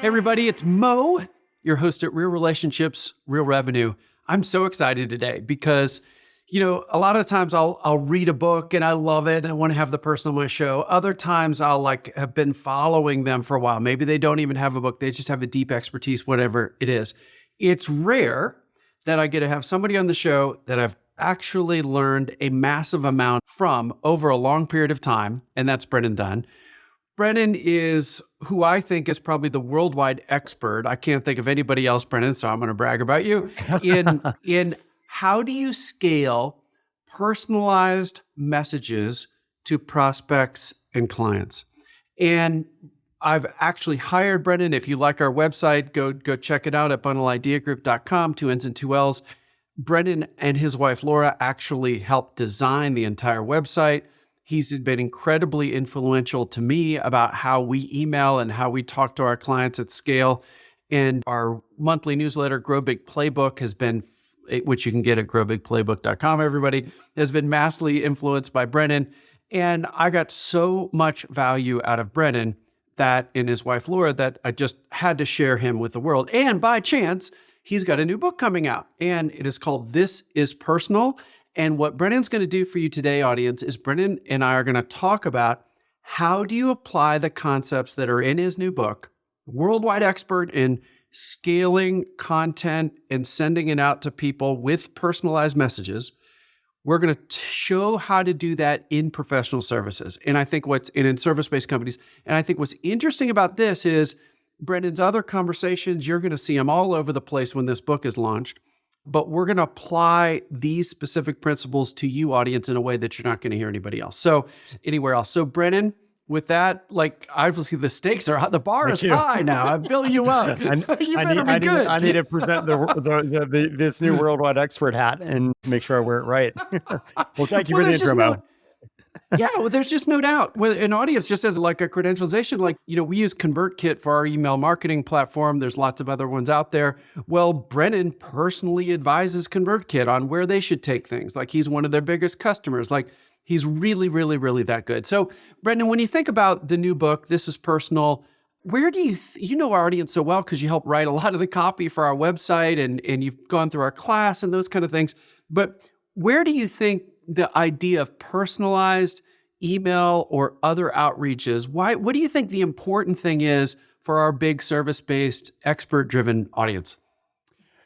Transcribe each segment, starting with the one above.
Hey everybody, it's Mo, your host at Real Relationships, Real Revenue. I'm so excited today because, a lot of times I'll read a book and I love it and I want to have the person on my show. Other times I'll have been following them for a while. Maybe they don't even have a book. They just have a deep expertise, whatever it is. It's rare that I get to have somebody on the show that I've actually learned a massive amount from over a long period of time, and that's Brennan Dunn. Brennan is who I think is probably the worldwide expert. I can't think of anybody else, Brennan, so I'm going to brag about you, in how do you scale personalized messages to prospects and clients. And I've actually hired Brennan. If you like our website, go check it out at bundleideagroup.com, 2 N's and 2 L's. Brennan and his wife, Laura, actually helped design the entire website. He's been incredibly influential to me about how we email and how we talk to our clients at scale. And our monthly newsletter, GrowBIG Playbook, has been, which you can get at growbigplaybook.com, everybody, has been massively influenced by Brennan. And I got so much value out of Brennan that, and his wife, Laura, that I just had to share him with the world. And by chance, he's got a new book coming out, and it is called This is Personal. And what Brennan's going to do for you today, audience, is Brennan and I are going to talk about how do you apply the concepts that are in his new book, worldwide expert in scaling content and sending it out to people with personalized messages. We're going to show how to do that in professional services. And I think in service-based companies. And I think what's interesting about this is Brennan's other conversations, you're going to see them all over the place when this book is launched. But we're going to apply these specific principles to you, audience, in a way that you're not going to hear anybody else. So anywhere else. So Brennan, with that, obviously the stakes are high. The bar is high now. I'm building you up. You better be good. I need to present this new worldwide expert hat and make sure I wear it right. Well, thank you for the intro, Mo. Yeah, well, there's just no doubt. With an audience, just as a credentialization, we use ConvertKit for our email marketing platform. There's lots of other ones out there. Well, Brennan personally advises ConvertKit on where they should take things. He's one of their biggest customers. He's really, really, really that good. So, Brennan, when you think about the new book, This is Personal, where do you know our audience so well because you help write a lot of the copy for our website and you've gone through our class and those kind of things. But where do you think the idea of personalized email or other outreaches, what do you think the important thing is for our big service-based, expert-driven audience?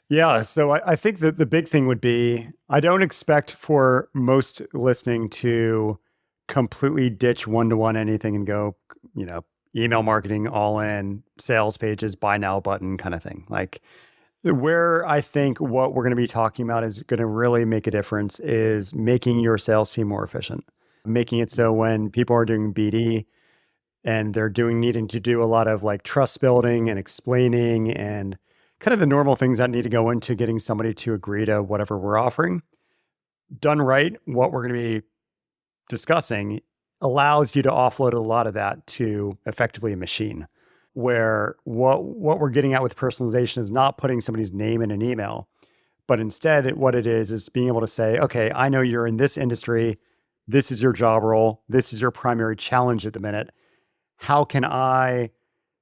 Yeah, so I think that the big thing would be, I don't expect for most listening to completely ditch one-to-one anything and go, email marketing all in, sales pages, buy now button kind of thing. Where I think what we're going to be talking about is going to really make a difference is making your sales team more efficient, making it so when people are doing BD and they're needing to do a lot of trust building and explaining and kind of the normal things that need to go into getting somebody to agree to whatever we're offering. Done right, what we're going to be discussing allows you to offload a lot of that to effectively a machine. Where what we're getting at with personalization is not putting somebody's name in an email, but instead what it is being able to say, okay, I know you're in this industry. This is your job role. This is your primary challenge at the minute. How can I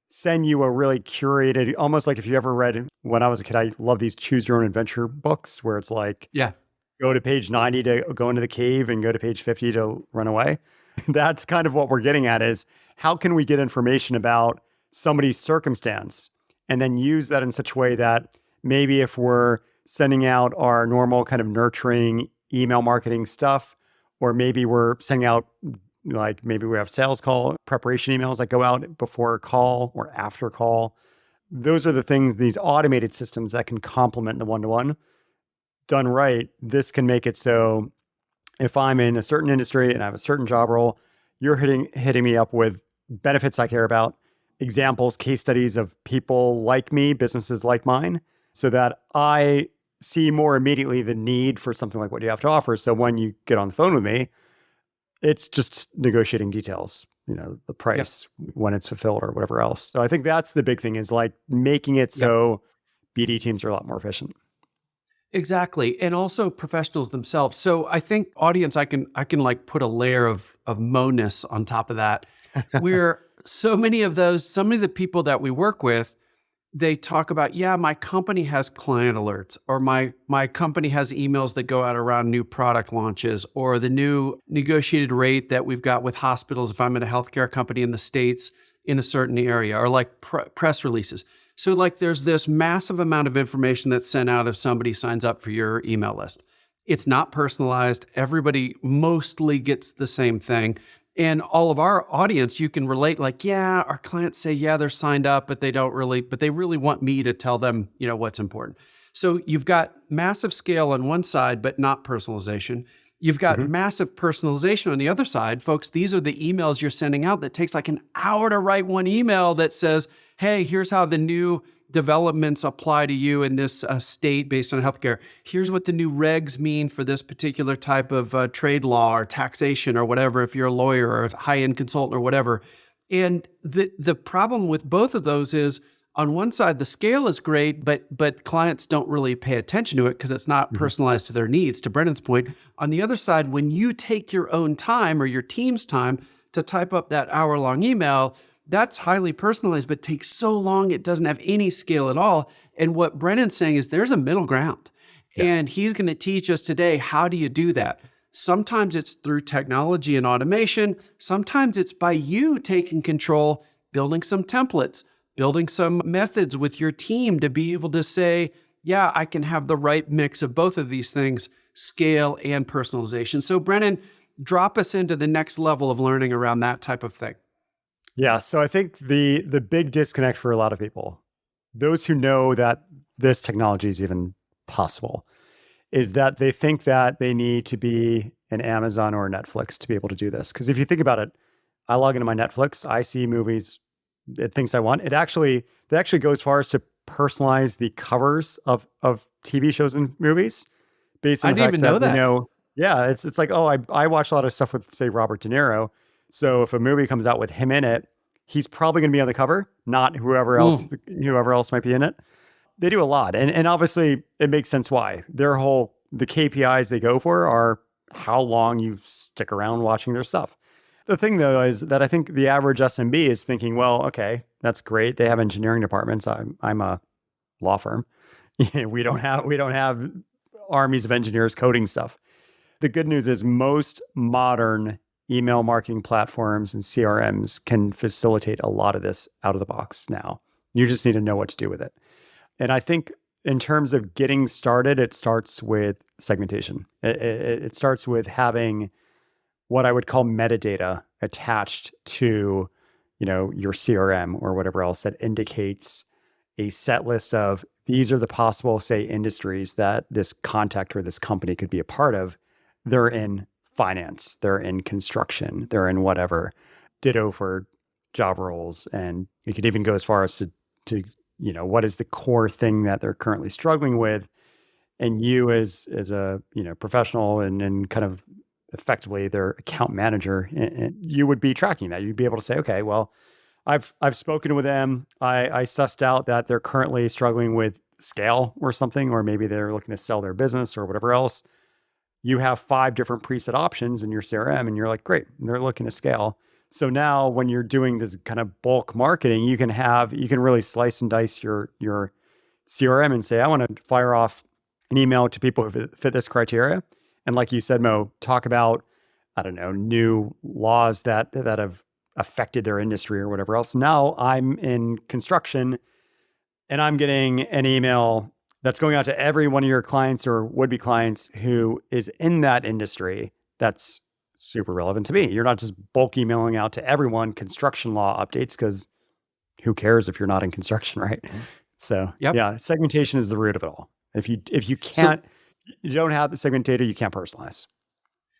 send you a really curated, almost like if you ever read, when I was a kid, I love these choose your own adventure books where it's go to page 90 to go into the cave and go to page 50 to run away. That's kind of what we're getting at is how can we get information about somebody's circumstance and then use that in such a way that maybe if we're sending out our normal kind of nurturing email marketing stuff, or maybe we're sending out maybe we have sales call preparation emails that go out before a call or after call. Those are the things, these automated systems that can complement the one-to-one. Done right, this can make it so if I'm in a certain industry and I have a certain job role, you're hitting me up with benefits I care about, examples, case studies of people like me, businesses like mine, so that I see more immediately the need for something like what you have to offer. So when you get on the phone with me, it's just negotiating details, the price when it's fulfilled or whatever else. So I think that's the big thing is making it so BD teams are a lot more efficient. Exactly. And also professionals themselves. So I think audience, I can put a layer of Mo-ness on top of that. We're so many of the people that we work with, they talk about, yeah, my company has client alerts, or my company has emails that go out around new product launches, or the new negotiated rate that we've got with hospitals if I'm in a healthcare company in the States in a certain area, or like press releases. So like there's this massive amount of information that's sent out if somebody signs up for your email list. It's not personalized. Everybody mostly gets the same thing. And all of our audience, you can relate like, yeah, our clients say, yeah, they're signed up, but they really want me to tell them, what's important. So you've got massive scale on one side, but not personalization. You've got Mhm. massive personalization on the other side. Folks, these are the emails you're sending out that takes like an hour to write one email that says, hey, here's how the new developments apply to you in this state based on healthcare. Here's what the new regs mean for this particular type of trade law or taxation or whatever, if you're a lawyer or a high-end consultant or whatever. And the problem with both of those is, on one side, the scale is great, but clients don't really pay attention to it because it's not Mhm. personalized to their needs, to Brennan's point. On the other side, when you take your own time or your team's time to type up that hour-long email, that's highly personalized, but takes so long, it doesn't have any scale at all. And what Brennan's saying is there's a middle ground. Yes. And he's going to teach us today, how do you do that? Sometimes it's through technology and automation. Sometimes it's by you taking control, building some templates, building some methods with your team to be able to say, yeah, I can have the right mix of both of these things, scale and personalization. So Brennan, drop us into the next level of learning around that type of thing. Yeah. So I think the big disconnect for a lot of people, those who know that this technology is even possible, is that they think that they need to be an Amazon or a Netflix to be able to do this. Because if you think about it, I log into my Netflix, I see movies, it thinks I want. It actually goes far as to personalize the covers of TV shows and movies based on I the didn't fact even that know we that. know, yeah, it's like, oh, I watch a lot of stuff with, say, Robert De Niro. So if a movie comes out with him in it, he's probably going to be on the cover, not whoever else might be in it. They do a lot. And obviously it makes sense why. The KPIs they go for are how long you stick around watching their stuff. The thing though is that I think the average SMB is thinking, well, okay, that's great. They have engineering departments. I'm a law firm. We don't have armies of engineers coding stuff. The good news is most modern email marketing platforms and CRMs can facilitate a lot of this out of the box now. You just need to know what to do with it. And I think in terms of getting started, it starts with segmentation. It starts with having what I would call metadata attached to, your CRM or whatever else that indicates a set list of these are the possible, say, industries that this contact or this company could be a part of. They're in finance, they're in construction, they're in whatever. Ditto for job roles. And you could even go as far as to what is the core thing that they're currently struggling with, and you as a professional and kind of effectively their account manager, and you would be tracking that. You'd be able to say, okay, well, I've spoken with them. I sussed out that they're currently struggling with scale or something, or maybe they're looking to sell their business or whatever else. You have 5 different preset options in your CRM, and you're like, great, they're looking to scale. So now when you're doing this kind of bulk marketing, you can really slice and dice your CRM and say, I want to fire off an email to people who fit this criteria. And like you said, Mo, talk about, I don't know, new laws that have affected their industry or whatever else. Now I'm in construction and I'm getting an email that's going out to every one of your clients or would-be clients who is in that industry. That's super relevant to me. You're not just bulk emailing out to everyone construction law updates, because who cares if you're not in construction, right? So Yep. yeah, segmentation is the root of it all. If you So can't, you don't have the segment you can't personalize.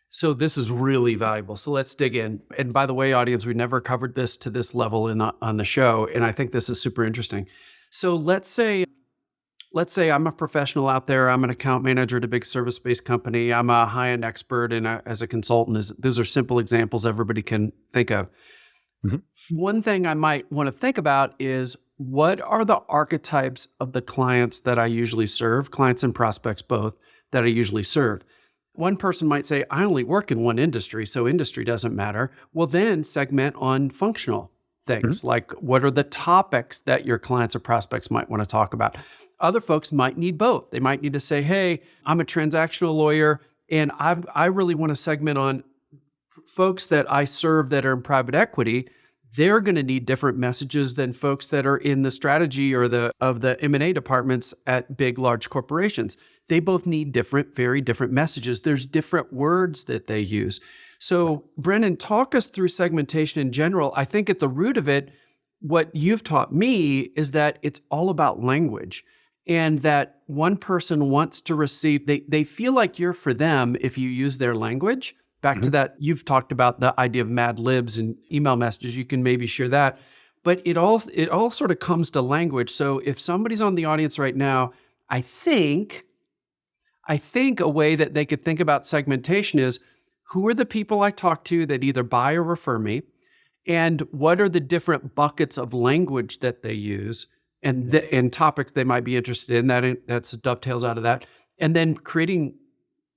So this is really valuable. So let's dig in. And by the way, audience, we never covered this to this level on the show, and I think this is super interesting. So let's say I'm a professional out there. I'm an account manager at a big service-based company. I'm a high-end expert as a consultant. Those are simple examples everybody can think of. Mhm. One thing I might want to think about is, what are the archetypes of the clients that I usually serve, clients and prospects both, that I usually serve? One person might say, I only work in one industry, so industry doesn't matter. Well, then segment on functional. Mhm. things, like what are the topics that your clients or prospects might want to talk about. Other folks might need both. They might need to say, hey, I'm a transactional lawyer and I really want to segment on folks that I serve that are in private equity. They're going to need different messages than folks that are in the strategy or the M&A departments at big, large corporations. They both need different, very different messages. There's different words that they use. So, Brennan, talk us through segmentation in general. I think at the root of it, what you've taught me is that it's all about language, and that one person wants to receive, they feel like you're for them if you use their language. Back to Mhm. that, you've talked about the idea of Mad Libs and email messages. You can maybe share that. But it all sort of comes to language. So if somebody's on the audience right now, I think I think a way that they could think about segmentation is, who are the people I talk to that either buy or refer me? And what are the different buckets of language that they use and and topics they might be interested in? That's dovetails out of that. And then creating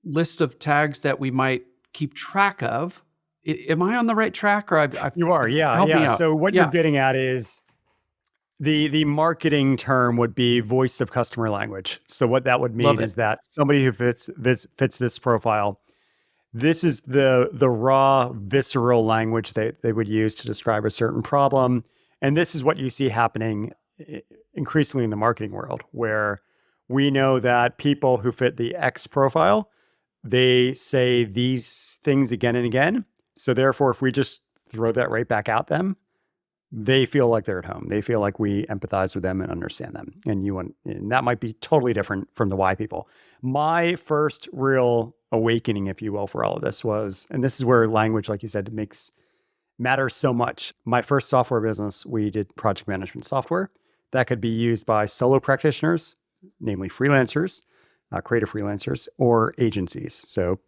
lists of tags that we might keep track of. Am I on the right track, or You are, yeah, help me yeah. out? So what you're Yeah, getting at is the marketing term would be voice of customer language. So what that would love mean it. is that somebody who fits this profile, this is the raw visceral language that they would use to describe a certain problem. And this is what you see happening increasingly in the marketing world, where we know that people who fit the X profile, they say these things again and again. So therefore, if we just throw that right back at them, they feel like they're at home. They feel like we empathize with them and understand them. And that might be totally different from the Y people. My first real awakening, if you will, for all of this was, and this is where language, like you said, matters so much. My first software business, we did project management software that could be used by solo practitioners, namely freelancers, creative freelancers, or agencies. So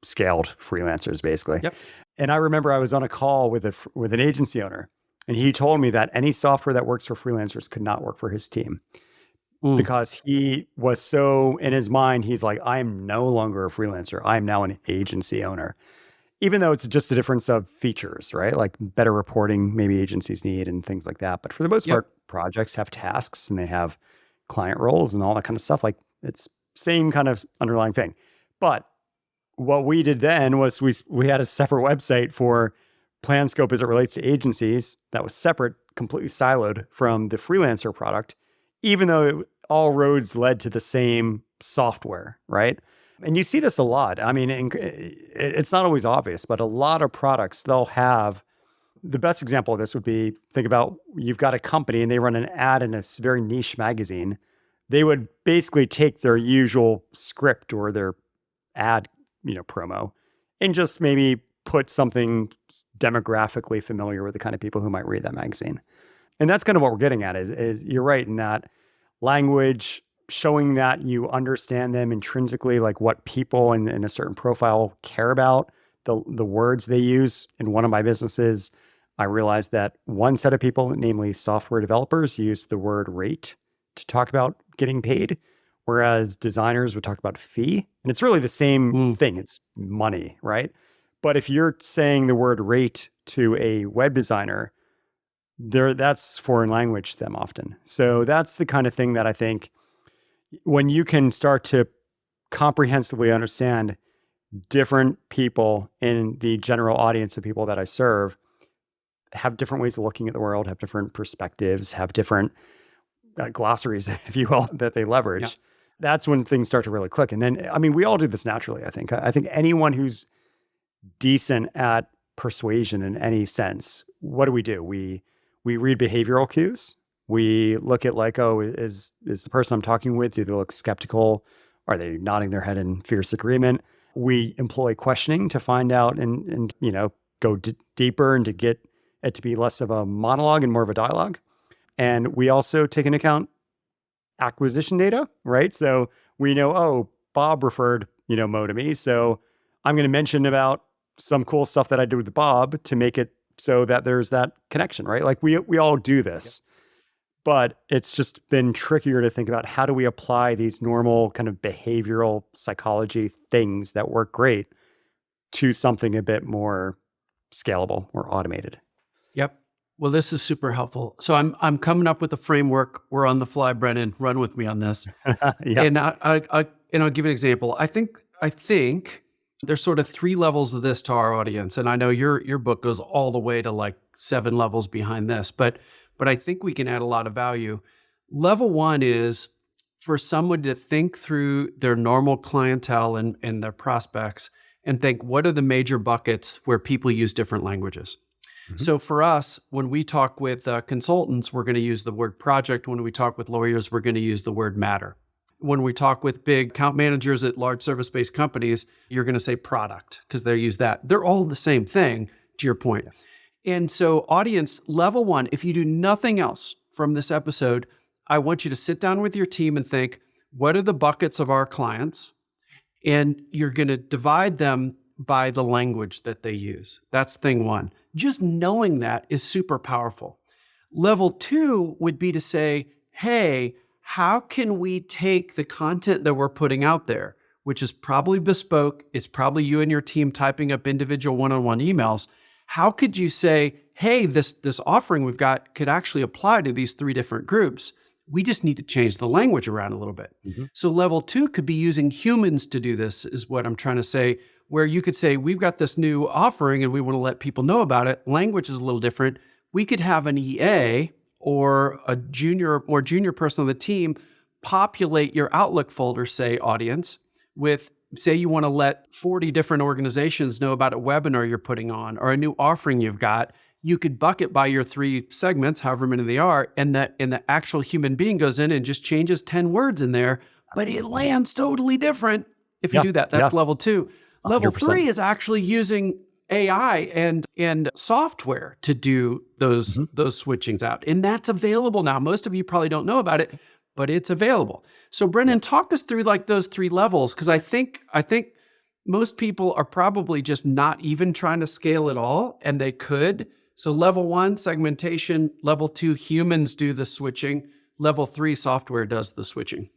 scaled freelancers, basically. Yep. And I remember I was on a call with an agency owner, and he told me that any software that works for freelancers could not work for his team Mm, because he was so in his mind. He's like, I'm no longer a freelancer. I'm now an agency owner, even though it's just a difference of features, right? Like better reporting, maybe agencies need and things like that. But for the most yep. part, projects have tasks and they have client roles and all that kind of stuff. Like it's same kind of underlying thing. But what we did then was we had a separate website for plan scope as it relates to agencies that was separate, completely siloed from the freelancer product, even though all roads led to the same software, right? And you see this a lot. I mean, it's not always obvious, but a lot of products, they'll have the best example of this would be, think about, you've got a company and they run an ad in a very niche magazine. They would basically take their usual script or their ad, promo, and just maybe put something demographically familiar with the kind of people who might read that magazine. And that's kind of what we're getting at is you're right in that language, showing that you understand them intrinsically, like what people in a certain profile care about, the words they use. In one of my businesses, I realized that one set of people, namely software developers, use the word rate to talk about getting paid, whereas designers would talk about fee. And it's really the same Mm, thing. It's money, right? But if you're saying the word rate to a web designer, that's foreign language to them often. So that's the kind of thing that I think when you can start to comprehensively understand different people in the general audience of people that I serve have different ways of looking at the world, have different perspectives, have different glossaries, if you will, that they yeah. leverage. That's when things start to really click. And then, I mean, we all do this naturally, I think. I think anyone who's decent at persuasion in any sense, what do? We read behavioral cues. We look at like, oh, is the person I'm talking with, do they look skeptical? Are they nodding their head in fierce agreement? We employ questioning to find out and go deeper and to get it to be less of a monologue and more of a dialogue. And we also take into account acquisition data, right? So we know, oh, Bob referred, Mo to me. So I'm going to mention about some cool stuff that I did with Bob to make it so that there's that connection, right? Like we all do Yep. this, but it's just been trickier to think about how do we apply these normal kind of behavioral psychology things that work great to something a bit more scalable or automated. Yep. Well, this is super helpful. So I'm coming up with a framework. We're on the fly, Brennan. Run with me on this. Yeah. And I'll give you an example. I think there's sort of three levels of this to our audience, and I know your book goes all the way to like 7 levels behind this, but I think we can add a lot of value. Level one is for someone to think through their normal clientele and their prospects and think, what are the major buckets where people use different languages? Mhm. So for us, when we talk with consultants, we're going to use the word project. When we talk with lawyers, we're going to use the word matter. When we talk with big account managers at large service-based companies, you're going to say product because they use that. They're all the same thing, to your point. Yes. And so audience, level one, if you do nothing else from this episode, I want you to sit down with your team and think, what are the buckets of our clients? And you're going to divide them by the language that they use. That's thing one. Just knowing that is super powerful. Level two would be to say, hey, how can we take the content that we're putting out there, which is probably bespoke, it's probably you and your team typing up individual one-on-one emails. How could you say, hey, this offering we've got could actually apply to these 3 different groups? We just need to change the language around a little bit. Mhm. So level two could be using humans to do this, is what I'm trying to say, where you could say, we've got this new offering and we want to let people know about it. Language is a little different. We could have an EA or a more junior person on the team populate your Outlook folder, say audience, with, say you want to let 40 different organizations know about a webinar you're putting on or a new offering you've got. You could bucket by your 3 segments, however many they are, and the actual human being goes in and just changes 10 words in there, but it lands totally different if you Yeah. do that. Yeah. That's level 2. Level 100%. 3 is actually using AI and software to do those Mhm. switchings out. And that's available now. Most of you probably don't know about it, but it's available. So Brennan, talk us through like those 3 levels, because I think most people are probably just not even trying to scale at all, and they could. So level 1, segmentation. Level 2, humans do the switching. Level 3, software does the switching.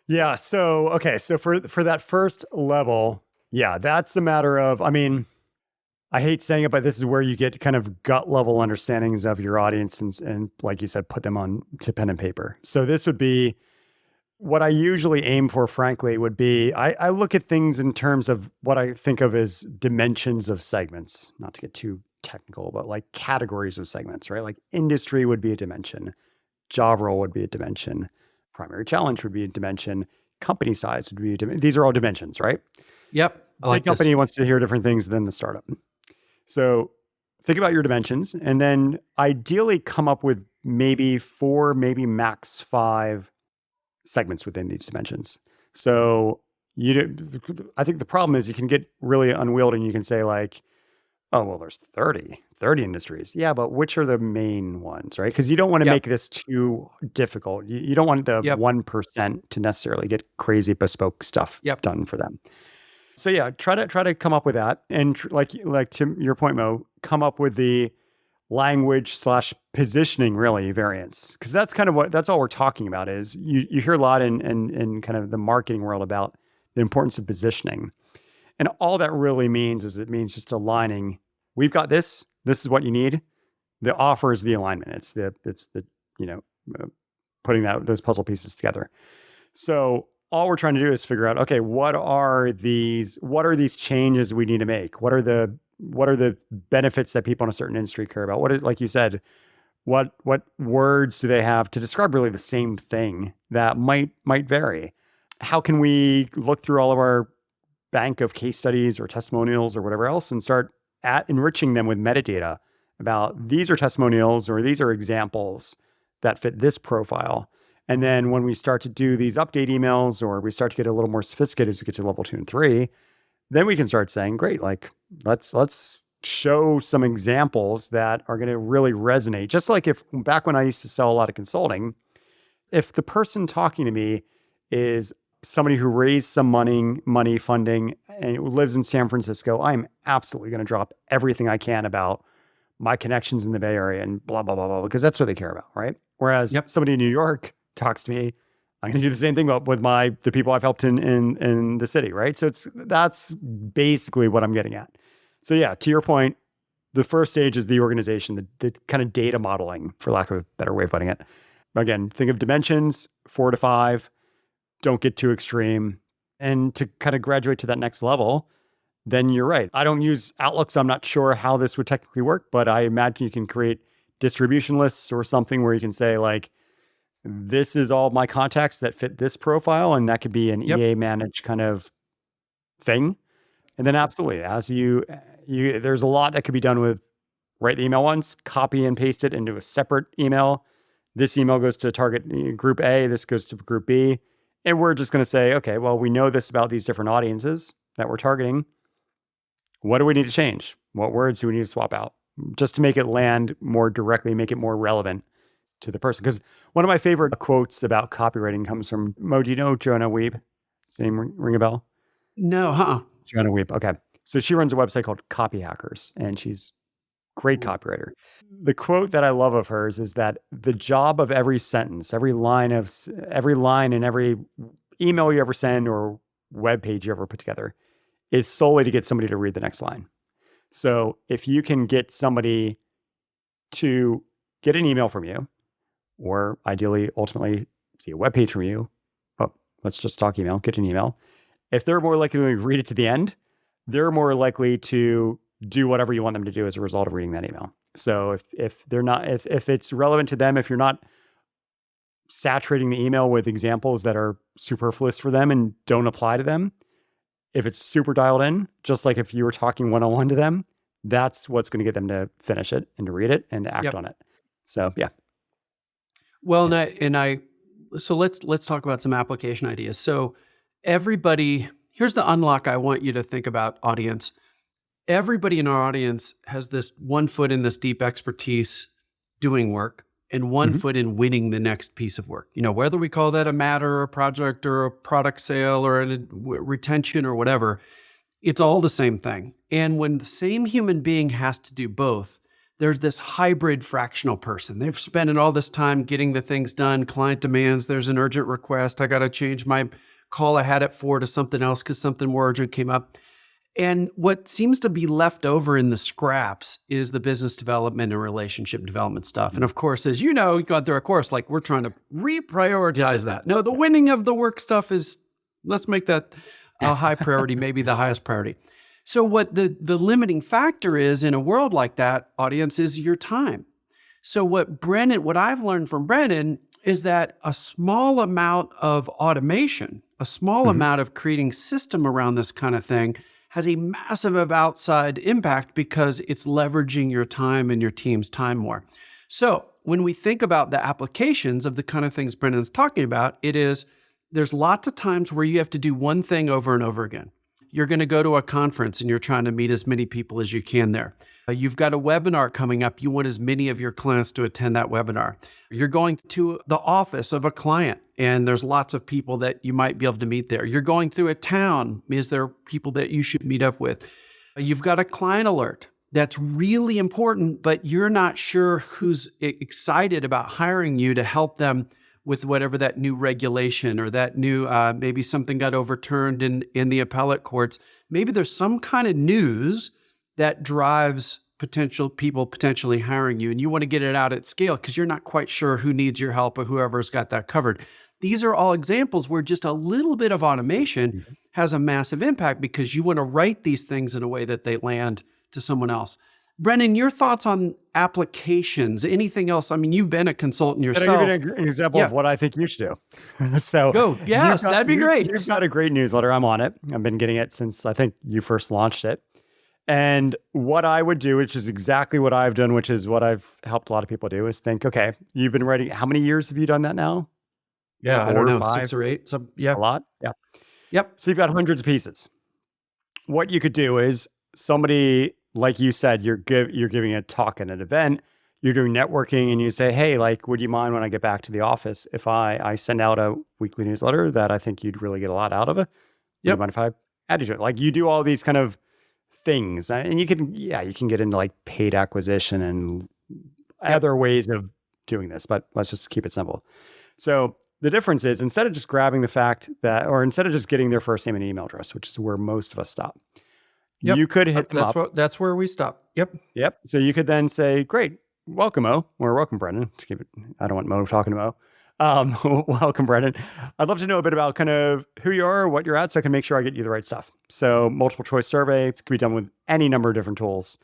Yeah. So, okay. So for that first level, yeah, that's a matter of, I mean, I hate saying it, but this is where you get kind of gut level understandings of your audience and like you said, put them on to pen and paper. So this would be what I usually aim for, frankly, would be I look at things in terms of what I think of as dimensions of segments, not to get too technical, but like categories of segments, right? Like industry would be a dimension, job role would be a dimension, primary challenge would be a dimension, company size would be a dimension. These are all dimensions, right? Yep, I Big like this. company wants to hear different things than the startup. So think about your dimensions and then ideally come up with maybe 4, maybe max 5 segments within these dimensions. So I think the problem is you can get really unwieldy and you can say like, oh, well, there's 30 industries. Yeah, but which are the main ones, right? Because you don't want to Yep, make this too difficult. You don't want the yep, 1% to necessarily get crazy bespoke stuff yep. done for them. So yeah, try to come up with that, and like to your point, Mo, come up with the language slash positioning really variants, because that's all we're talking about. Is you hear a lot in kind of the marketing world about the importance of positioning, and all that really means is it means just aligning. We've got this. This is what you need. The offer is the alignment. It's the you know uh, putting those puzzle pieces together. So all we're trying to do is figure out, okay, what are these changes we need to make? What are the benefits that people in a certain industry care about? Like you said, what words do they have to describe really the same thing that might vary? How can we look through all of our bank of case studies or testimonials or whatever else and start enriching them with metadata about these are testimonials or these are examples that fit this profile. And then when we start to do these update emails or we start to get a little more sophisticated as we get to level 2 and 3, then we can start saying, great, like let's show some examples that are going to really resonate. Just like if back when I used to sell a lot of consulting, if the person talking to me is somebody who raised some money funding and lives in San Francisco, I'm absolutely going to drop everything I can about my connections in the Bay Area and blah, blah, blah, blah, because that's what they care about, right? Whereas Yep. somebody in New York talks to me, I'm going to do the same thing with the people I've helped in the city, right? So that's basically what I'm getting at. So yeah, to your point, The first stage is the organization, the kind of data modeling, for lack of a better way of putting it. Again, think of dimensions, 4 to 5. Don't get too extreme. And to kind of graduate to that next level, then you're right. I don't use Outlook, so I'm not sure how this would technically work, but I imagine you can create distribution lists or something where you can say like, this is all my contacts that fit this profile. And that could be an Yep. EA managed kind of thing. And then absolutely, as you there's a lot that could be done with write the email once, copy and paste it into a separate email. This email goes to target group A, this goes to group B. And we're just going to say, okay, well, we know this about these different audiences that we're targeting. What do we need to change? What words do we need to swap out? Just to make it land more directly, make it more relevant to the person. Because one of my favorite quotes about copywriting comes from, Mo, do you know Joanna Weeb? Same ring a bell? No, huh? Joanna Weeb. Okay. So she runs a website called Copy Hackers, and she's a great copywriter. The quote that I love of hers is that the job of every sentence, every line in every email you ever send or web page you ever put together is solely to get somebody to read the next line. So if you can get somebody to get an email from you, or ideally, ultimately, see a web page from you, but let's just talk email, get an email. If they're more likely to read it to the end, they're more likely to do whatever you want them to do as a result of reading that email. So if they're not, if it's relevant to them, if you're not saturating the email with examples that are superfluous for them and don't apply to them, if it's super dialed in, just like if you were talking one-on-one to them, that's what's going to get them to finish it and to read it and to act on it. So yeah. Well, so let's talk about some application ideas. So everybody, here's the unlock I want you to think about, audience. Everybody in our audience has this one foot in this deep expertise doing work and one foot in winning the next piece of work. Whether we call that a matter or a project or a product sale or a retention or whatever, it's all the same thing. And when the same human being has to do both, there's this hybrid fractional person. They've spent all this time getting the things done, client demands, there's an urgent request, I got to change my call I had at 4 to something else because something more urgent came up. And what seems to be left over in the scraps is the business development and relationship development stuff. And of course, as you know, we've gone through a course, like we're trying to reprioritize that. No, the winning of the work stuff is, let's make that a high priority, maybe the highest priority. So what the limiting factor is in a world like that, audience, is your time. So what I've learned from Brennan is that a small amount of automation, a small amount of creating system around this kind of thing has a massive outside impact because it's leveraging your time and your team's time more. So when we think about the applications of the kind of things Brennan's talking about, there's lots of times where you have to do one thing over and over again. You're going to go to a conference and you're trying to meet as many people as you can there. You've got a webinar coming up. You want as many of your clients to attend that webinar. You're going to the office of a client and there's lots of people that you might be able to meet there. You're going through a town. Is there people that you should meet up with? You've got a client alert that's really important, but you're not sure who's excited about hiring you to help them with whatever that new regulation or that new, maybe something got overturned in the appellate courts. Maybe there's some kind of news that drives people potentially hiring you, and you want to get it out at scale because you're not quite sure who needs your help or whoever's got that covered. These are all examples where just a little bit of automation has a massive impact because you want to write these things in a way that they land to someone else. Brennan, your thoughts on applications, anything else? I mean, you've been a consultant yourself. Can I give you an example of what I think you should do? So go. Yes, that'd be great. You've got a great newsletter. I'm on it. I've been getting it since I think you first launched it. And what I would do, which is exactly what I've done, which is what I've helped a lot of people do, is think, okay, you've been writing, how many years have you done that now? Yeah, 4 I don't know, 5? 6 or 8. So yeah. A lot? Yeah. Yep. So you've got hundreds of pieces. What you could do is somebody, like you said, you're giving a talk at an event, you're doing networking, and you say, hey, like, would you mind when I get back to the office if I send out a weekly newsletter that I think you'd really get a lot out of it? Would you mind if I add you to it? Like, you do all these kind of things, and you can get into like paid acquisition and other ways of doing this, but let's just keep it simple. So the difference is, instead of just grabbing the fact that, or instead of just getting their first name and email address, which is where most of us stop, You could hit them up. That's where we stop. Yep. Yep. So you could then say, great, welcome, Mo, or welcome, Brennan. To keep it, I don't want Mo talking to Mo. Welcome, Brennan. I'd love to know a bit about kind of who you are, what you're at, so I can make sure I get you the right stuff. So multiple choice survey, it can be done with any number of different tools.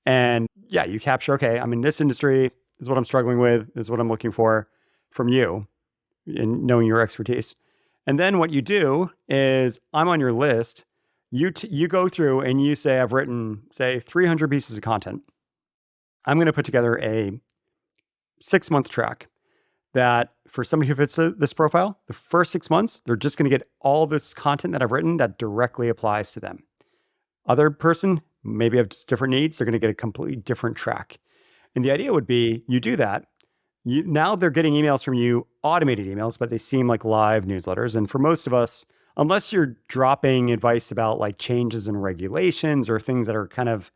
And yeah, you capture, okay, I'm in this industry, this is what I'm struggling with, this is what I'm looking for from you, and knowing your expertise. And then what you do is, I'm on your list. You go through and you say, I've written, say, 300 pieces of content. I'm going to put together a 6-month track that for somebody who fits this profile, the first 6 months, they're just going to get all this content that I've written that directly applies to them. Other person, maybe have just different needs, they're going to get a completely different track. And the idea would be, you do that. Now they're getting emails from you, automated emails, but they seem like live newsletters. And for most of us, unless you're dropping advice about like changes in regulations or things that are kind of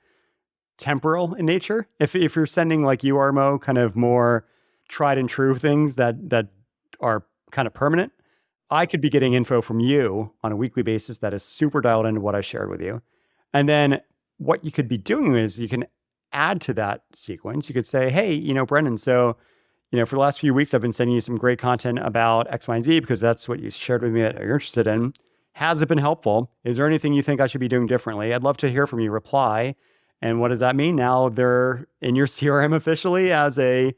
temporal in nature, if you're sending like you are, Mo, kind of more tried and true things that are kind of permanent, I could be getting info from you on a weekly basis that is super dialed into what I shared with you. And then what you could be doing is you can add to that sequence. You could say, hey, Brennan, so, for the last few weeks, I've been sending you some great content about X, Y, and Z because that's what you shared with me that you're interested in. Has it been helpful? Is there anything you think I should be doing differently? I'd love to hear from you. Reply. And what does that mean? Now they're in your CRM officially as a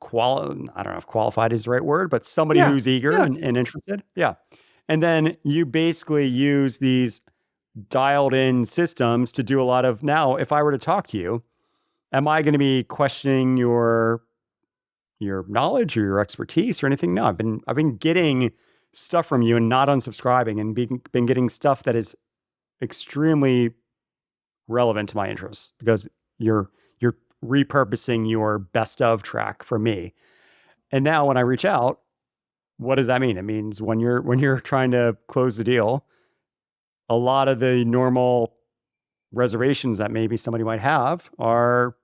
I don't know if qualified is the right word, but somebody who's eager and interested. Yeah. And then you basically use these dialed in systems to do a lot of, now, if I were to talk to you, am I going to be questioning your knowledge or your expertise or anything? No, I've been getting stuff from you and not unsubscribing, and been getting stuff that is extremely relevant to my interests because you're repurposing your best of track for me. And now when I reach out, what does that mean? It means when you're trying to close the deal, a lot of the normal reservations that maybe somebody might have are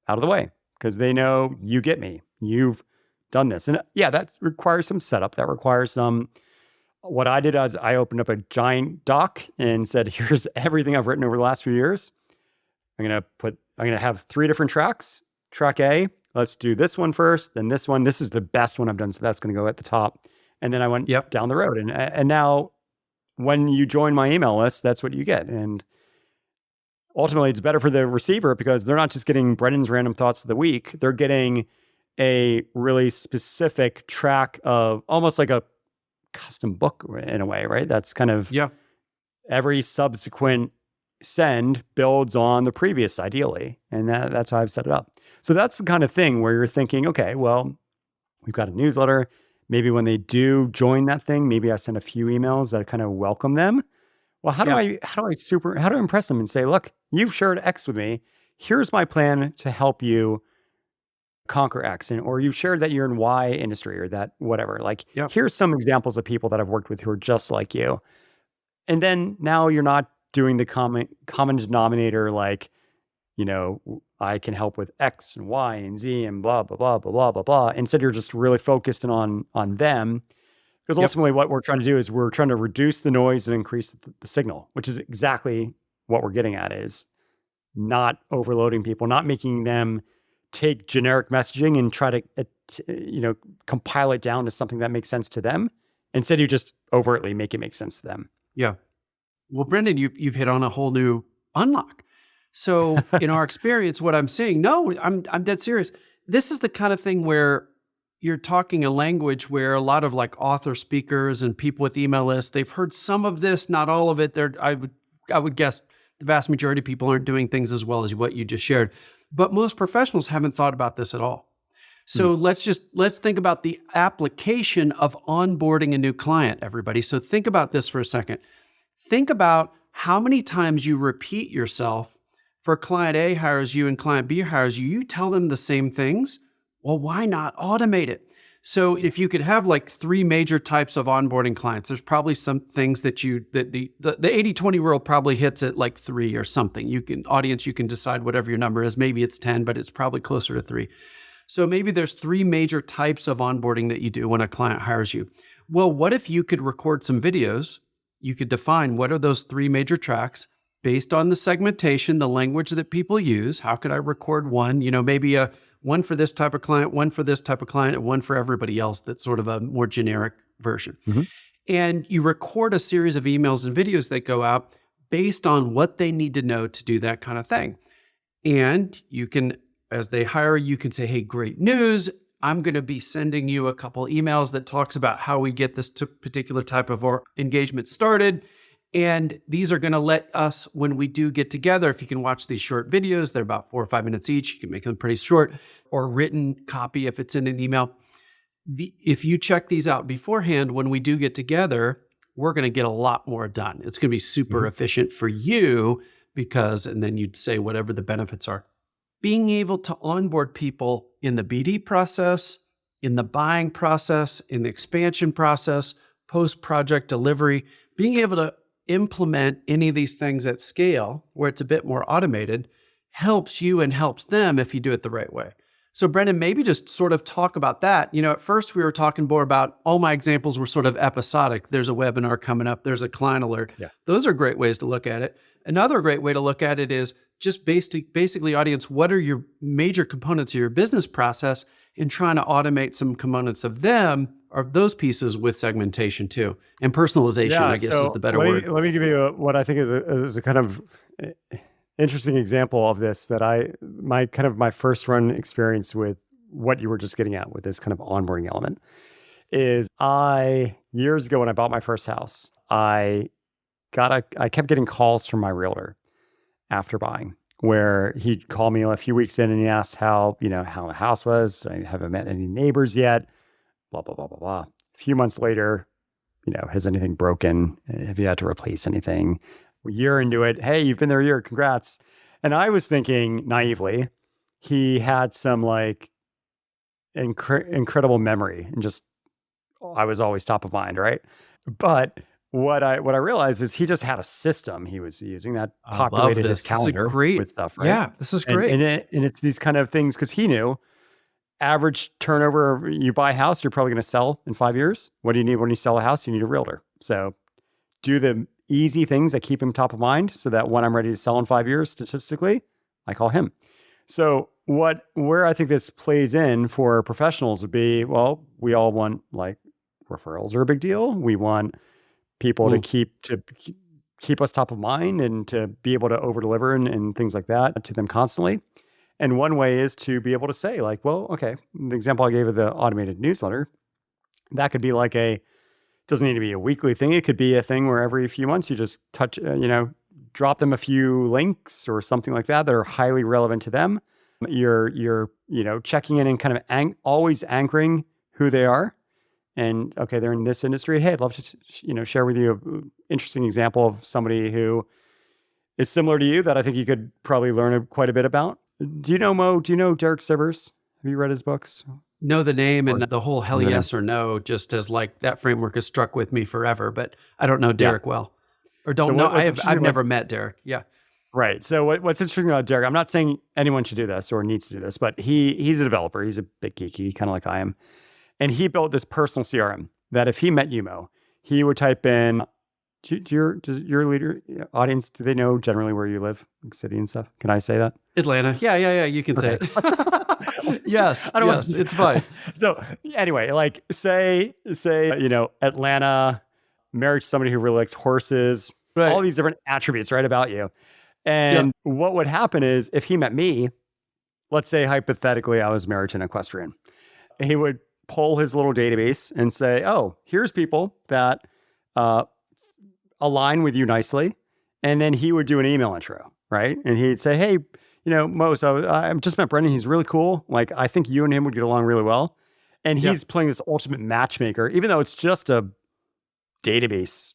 out of the way because they know you get me. You've done this. And yeah, that requires some setup. That requires some, what I did is I opened up a giant doc and said, here's everything I've written over the last few years. I'm going to have 3 different tracks. Track A, let's do this one first, then this one. This is the best one I've done. So that's going to go at the top. And then I went down the road. And now when you join my email list, that's what you get. And ultimately it's better for the receiver because they're not just getting Brennan's random thoughts of the week. They're getting a really specific track of almost like a custom book in a way, right? That's kind of every subsequent send builds on the previous ideally. And that's how I've set it up. So that's the kind of thing where you're thinking, okay, well, we've got a newsletter. Maybe when they do join that thing, maybe I send a few emails that kind of welcome them. Well, how do I impress them and say, look, you've shared X with me. Here's my plan to help you conquer X, or you've shared that you're in Y industry or that whatever. Like, here's some examples of people that I've worked with who are just like you. And then now you're not doing the common denominator, like, I can help with X and Y and Z and blah, blah, blah, blah, blah, blah, blah. Instead, you're just really focused on them. Because ultimately what we're trying to do is we're trying to reduce the noise and increase the signal, which is exactly what we're getting at, is not overloading people, not making them take generic messaging and try to, compile it down to something that makes sense to them. Instead, you just overtly make it make sense to them. Yeah. Well, Brendan, you've hit on a whole new unlock. So in our experience, what I'm seeing, I'm dead serious. This is the kind of thing where you're talking a language where a lot of like author speakers and people with email lists, they've heard some of this, not all of it. I would guess the vast majority of people aren't doing things as well as what you just shared. But most professionals haven't thought about this at all. So let's think about the application of onboarding a new client, everybody. So think about this for a second. Think about how many times you repeat yourself. For client A hires you and client B hires you, you tell them the same things. Well, why not automate it? So if you could have like 3 major types of onboarding clients, there's probably some things that the 80-20 rule probably hits at like 3 or something. You can decide whatever your number is. Maybe it's 10, but it's probably closer to 3. So maybe there's 3 major types of onboarding that you do when a client hires you. Well, what if you could record some videos? You could define what are those 3 major tracks, based on the segmentation, the language that people use. How could I record one, maybe a one for this type of client, one for this type of client, and one for everybody else that's sort of a more generic version. Mhm. And you record a series of emails and videos that go out based on what they need to know to do that kind of thing. And you can, as they hire, you can say, hey, great news. I'm going to be sending you a couple emails that talks about how we get this particular type of engagement started. And these are going to let us, when we do get together, if you can watch these short videos, they're about 4 or 5 minutes each. You can make them pretty short, or written copy if it's in an email. If you check these out beforehand, when we do get together, we're going to get a lot more done. It's going to be super efficient for you and then you'd say whatever the benefits are. Being able to onboard people in the BD process, in the buying process, in the expansion process, post-project delivery, being able to implement any of these things at scale where it's a bit more automated helps you and helps them if you do it the right way. So Brennan, maybe just sort of talk about that. At first we were talking more about all my examples were sort of episodic. There's a webinar coming up. There's a client alert. Yeah. Those are great ways to look at it. Another great way to look at it is just basically, audience, what are your major components of your business process, and trying to automate some components of them or those pieces with segmentation too. And personalization, I guess, is the better word. Let me give you what I think is a kind of interesting example of this that my first run experience with what you were just getting at with this kind of onboarding element is years ago when I bought my first house, I kept getting calls from my realtor after buying, where he'd call me a few weeks in and he asked how the house was. I haven't met any neighbors yet, blah, blah, blah, blah, blah. A few months later, has anything broken? Have you had to replace anything? A year into it, hey, you've been there a year, congrats. And I was thinking naively, he had some incredible memory and just, I was always top of mind, right? But what I realized is he just had a system he was using that populated his calendar with stuff, right? Yeah, this is great. And it's these kind of things because he knew average turnover. You buy a house, you're probably going to sell in 5 years. What do you need when you sell a house? You need a realtor. So do the easy things that keep him top of mind so that when I'm ready to sell in 5 years, statistically, I call him. So where I think this plays in for professionals would be, well, we all want referrals are a big deal. We want people to keep us top of mind and to be able to over deliver and things like that to them constantly. And one way is to be able to say well, okay, the example I gave of the automated newsletter, that could be doesn't need to be a weekly thing. It could be a thing where every few months you just drop them a few links or something like that are highly relevant to them. You're checking in and kind of always anchoring who they are. And okay, they're in this industry. Hey, I'd love to, share with you an interesting example of somebody who is similar to you that I think you could probably learn quite a bit about. Do you know Mo? Do you know Derek Sivers? Have you read his books? Know the name and the whole hell yes or no, just as that framework has struck with me forever. But I don't know Derek well, or don't know. I've never met Derek. Yeah. Right. So what's interesting about Derek? I'm not saying anyone should do this or needs to do this, but he's a developer. He's a bit geeky, kind of like I am. And he built this personal CRM that if he met you, Mo, he would type in, does your leader audience, do they know generally where you live, like city and stuff? Can I say that? Atlanta. Yeah. You can say it. Yes. It's fine. So anyway, say, Atlanta, married to somebody who really likes horses, right. All these different attributes, right, about you. And what would happen is if he met me, let's say hypothetically, I was married to an equestrian, he would pull his little database and say, oh, here's people that align with you nicely. And then he would do an email intro, right? And he'd say, hey, Mo, so I just met Brennan. He's really cool. I think you and him would get along really well. And he's playing this ultimate matchmaker, even though it's just a database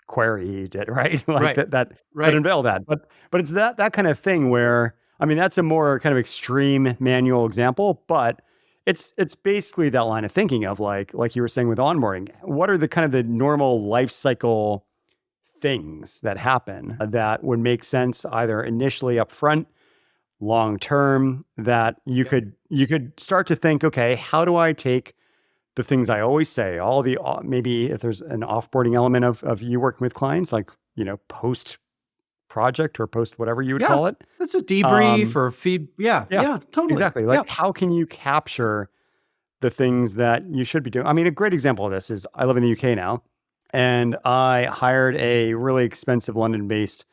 query he did, right? That unveil that. But it's that kind of thing where, I mean, that's a more kind of extreme manual example, but it's basically that line of thinking of like you were saying with onboarding. What are the kind of the normal life cycle things that happen that would make sense either initially up front, long term, that you could start to think, okay, how do I take the things I always say, all the maybe if there's an offboarding element of you working with clients, post project or post whatever you would Yeah. call it. That's a debrief or feed. Yeah. Yeah, Yeah. Totally. exactly. Yeah. Like, how can you capture the things that you should be doing? I mean, a great example of this is I live in the UK now, and I hired a really expensive London-based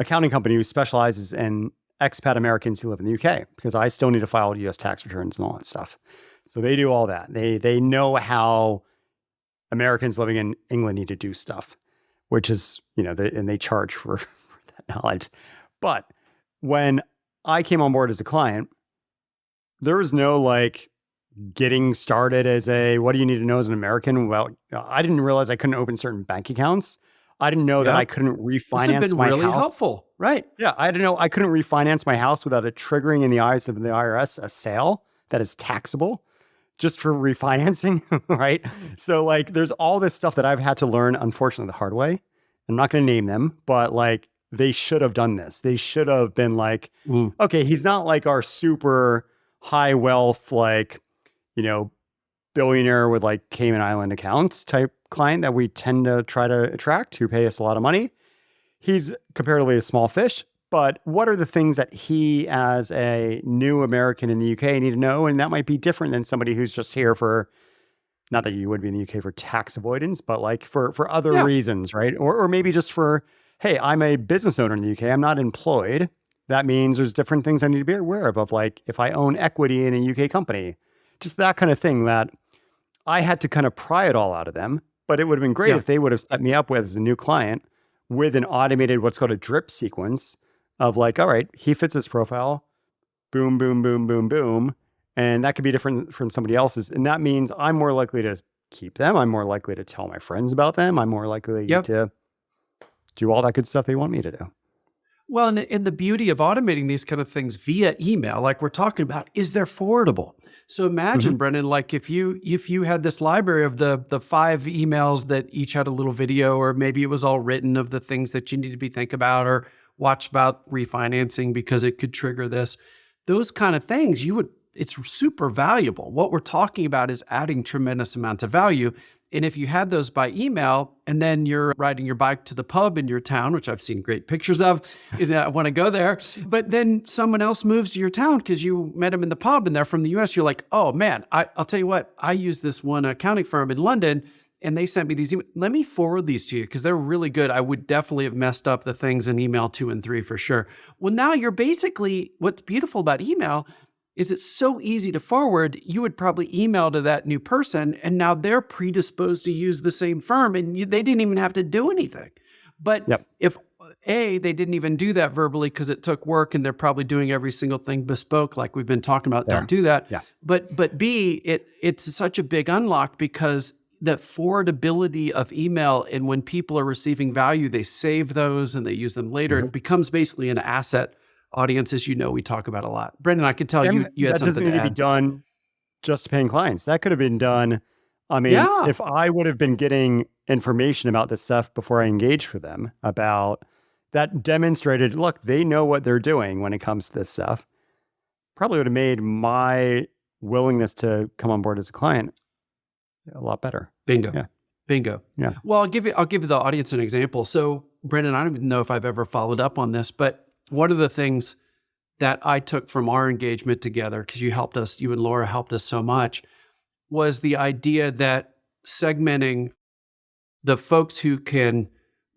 accounting company who specializes in expat Americans who live in the UK, because I still need to file US tax returns and all that stuff. So they do all that. They know how Americans living in England need to do stuff, which is, and they charge for that knowledge. But when I came on board as a client, there was no like getting started as what do you need to know as an American? Well, I didn't realize I couldn't open certain bank accounts. I didn't know that Yeah. I couldn't This has refinance been my really house. helpful. Right. Yeah, I didn't know I couldn't refinance my house without it triggering in the eyes of the IRS a sale that is taxable just for refinancing, right? So like there's all this stuff that I've had to learn, unfortunately, the hard way. I'm not going to name them, but like they should have done this. They should have been like, okay, he's not like our super high wealth, like, billionaire with like Cayman Island accounts type client that we tend to try to attract who pay us a lot of money. He's comparatively a small fish, but what are the things that he, as a new American in the UK, need to know? And that might be different than somebody who's just here for, not that you would be in the UK for tax avoidance, but like for other reasons, right? Or maybe just for, hey, I'm a business owner in the UK. I'm not employed. That means there's different things I need to be aware of like if I own equity in a UK company, just that kind of thing that I had to kind of pry it all out of them. But it would have been great if they would have set me up with as a new client with an automated, what's called a drip sequence of like, all right, he fits his profile, boom, boom, boom, boom, boom. And that could be different from somebody else's. And that means I'm more likely to keep them. I'm more likely to tell my friends about them. I'm more likely to do all that good stuff they want me to do. Well, and the beauty of automating these kind of things via email, like we're talking about, is they're forwardable. So imagine, Brennan, like if you had this library of the 5 emails that each had a little video, or maybe it was all written of the things that you need to be think about or watch about refinancing because it could trigger this. Those kind of things, it's super valuable. What we're talking about is adding tremendous amounts of value. And if you had those by email and then you're riding your bike to the pub in your town, which I've seen great pictures of, and I want to go there, but then someone else moves to your town because you met them in the pub and they're from the US, you're like, oh man, I'll tell you what, I use this one accounting firm in London and they sent me these emails. Let me forward these to you because they're really good. I would definitely have messed up the things in email 2 and 3 for sure. Well, now you're basically, what's beautiful about email is it's so easy to forward. You would probably email to that new person and now they're predisposed to use the same firm and they didn't even have to do anything. But if A, they didn't even do that verbally because it took work and they're probably doing every single thing bespoke like we've been talking about, don't do that. Yeah. But B, it's such a big unlock because the forwardability of email, and when people are receiving value, they save those and they use them later. It becomes basically an asset. Audience, as you know, we talk about a lot. Brendan, I could tell you had that something doesn't need to be done just paying clients. That could have been done. I mean, if I would have been getting information about this stuff before I engaged with them about that demonstrated, look, they know what they're doing when it comes to this stuff, probably would have made my willingness to come on board as a client a lot better. Bingo. Yeah. Bingo. Yeah. Well, I'll give the audience an example. So, Brendan, I don't even know if I've ever followed up on this, but one of the things that I took from our engagement together, because you and Laura helped us so much, was the idea that segmenting the folks who can